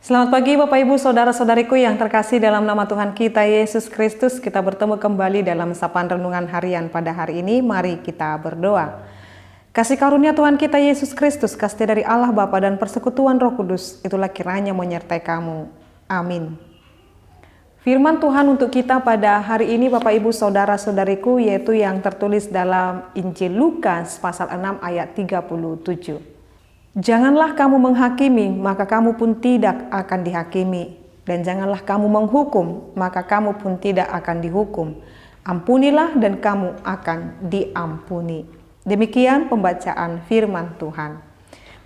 Selamat pagi Bapak Ibu Saudara-saudariku yang terkasih dalam nama Tuhan kita Yesus Kristus. Kita bertemu kembali dalam sapaan renungan harian pada hari ini. Mari kita berdoa. Kasih karunia Tuhan kita Yesus Kristus, kasih dari Allah Bapa dan persekutuan Roh Kudus, itulah kiranya menyertai kamu. Amin. Firman Tuhan untuk kita pada hari ini Bapak Ibu Saudara-saudariku, yaitu yang tertulis dalam Injil Lukas pasal 6 ayat 37. Janganlah kamu menghakimi, maka kamu pun tidak akan dihakimi. Dan janganlah kamu menghukum, maka kamu pun tidak akan dihukum. Ampunilah dan kamu akan diampuni. Demikian pembacaan firman Tuhan.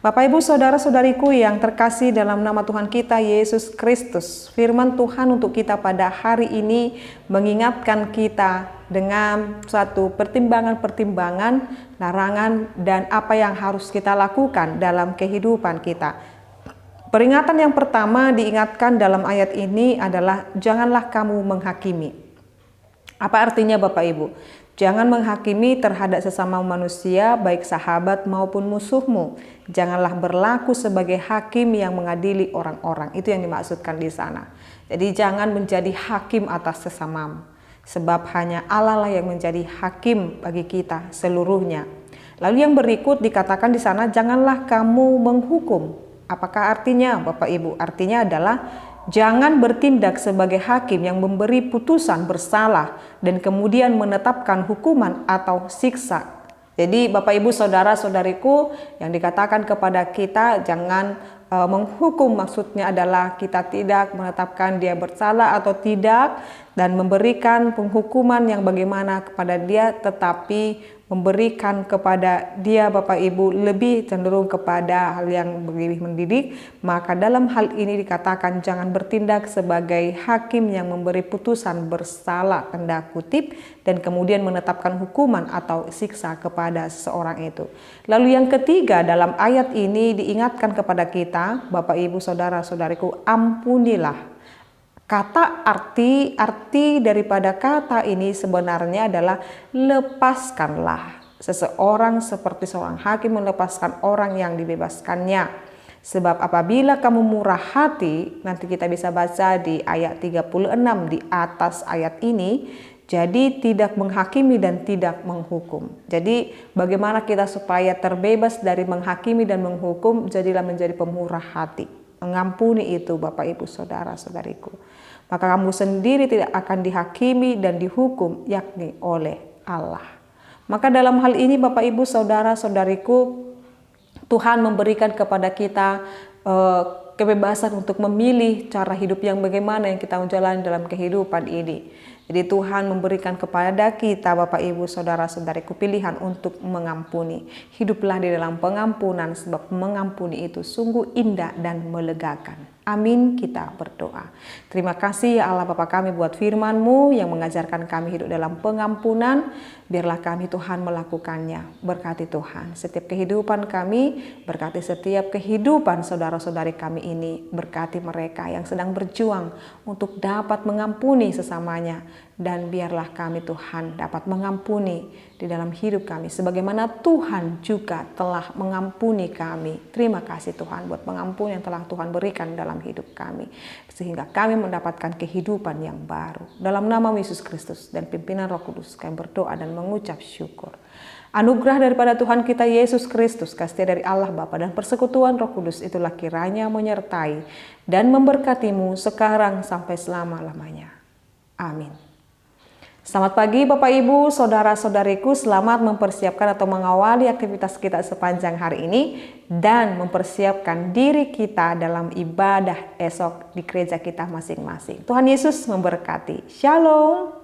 Bapak Ibu Saudara-saudariku yang terkasih dalam nama Tuhan kita Yesus Kristus, firman Tuhan untuk kita pada hari ini mengingatkan kita dengan suatu pertimbangan-pertimbangan, larangan, dan apa yang harus kita lakukan dalam kehidupan kita. Peringatan yang pertama diingatkan dalam ayat ini adalah janganlah kamu menghakimi. Apa artinya Bapak Ibu? Jangan menghakimi terhadap sesama manusia, baik sahabat maupun musuhmu. Janganlah berlaku sebagai hakim yang mengadili orang-orang. Itu yang dimaksudkan di sana. Jadi jangan menjadi hakim atas sesamamu. Sebab hanya Allah lah yang menjadi hakim bagi kita seluruhnya. Lalu yang berikut dikatakan di sana, janganlah kamu menghukum. Apakah artinya Bapak Ibu? Artinya adalah jangan bertindak sebagai hakim yang memberi putusan bersalah dan kemudian menetapkan hukuman atau siksa. Jadi Bapak Ibu Saudara-saudariku yang dikatakan kepada kita jangan menghukum, maksudnya adalah kita tidak menetapkan dia bersalah atau tidak dan memberikan penghukuman yang bagaimana kepada dia, tetapi memberikan kepada dia Bapak Ibu lebih cenderung kepada hal yang lebih mendidik. Maka dalam hal ini dikatakan jangan bertindak sebagai hakim yang memberi putusan bersalah tanda kutip dan kemudian menetapkan hukuman atau siksa kepada seseorang itu. Lalu yang ketiga dalam ayat ini diingatkan kepada kita Bapak Ibu Saudara-saudariku, ampunilah. Kata arti daripada kata ini sebenarnya adalah lepaskanlah. Seseorang seperti seorang hakim melepaskan orang yang dibebaskannya. Sebab apabila kamu murah hati, nanti kita bisa baca di ayat 36 di atas ayat ini, jadi tidak menghakimi dan tidak menghukum. Jadi bagaimana kita supaya terbebas dari menghakimi dan menghukum, jadilah menjadi pemurah hati. Mengampuni itu Bapak Ibu Saudara-saudariku. Maka kamu sendiri tidak akan dihakimi dan dihukum yakni oleh Allah. Maka dalam hal ini Bapak Ibu Saudara-saudariku, Tuhan memberikan kepada kita kebebasan untuk memilih cara hidup yang bagaimana yang kita menjalani dalam kehidupan ini. Jadi Tuhan memberikan kepada kita Bapak Ibu Saudara-saudariku pilihan untuk mengampuni. Hiduplah di dalam pengampunan sebab mengampuni itu sungguh indah dan melegakan. Amin, kita berdoa. Terima kasih ya Allah Bapa kami buat firman-Mu yang mengajarkan kami hidup dalam pengampunan. Biarlah kami Tuhan melakukannya. Berkati Tuhan setiap kehidupan kami, berkati setiap kehidupan saudara-saudari kami ini. Berkati mereka yang sedang berjuang untuk dapat mengampuni sesamanya. Dan biarlah kami Tuhan dapat mengampuni di dalam hidup kami sebagaimana Tuhan juga telah mengampuni kami. Terima kasih Tuhan buat pengampunan yang telah Tuhan berikan dalam hidup kami sehingga kami mendapatkan kehidupan yang baru. Dalam nama Yesus Kristus dan pimpinan Roh Kudus kami berdoa dan mengucap syukur. Anugerah daripada Tuhan kita Yesus Kristus, kasih dari Allah Bapa dan persekutuan Roh Kudus itulah kiranya menyertai dan memberkatimu sekarang sampai selama-lamanya. Amin. Selamat pagi Bapak Ibu, Saudara-saudariku, selamat mempersiapkan atau mengawali aktivitas kita sepanjang hari ini dan mempersiapkan diri kita dalam ibadah esok di gereja kita masing-masing. Tuhan Yesus memberkati. Shalom.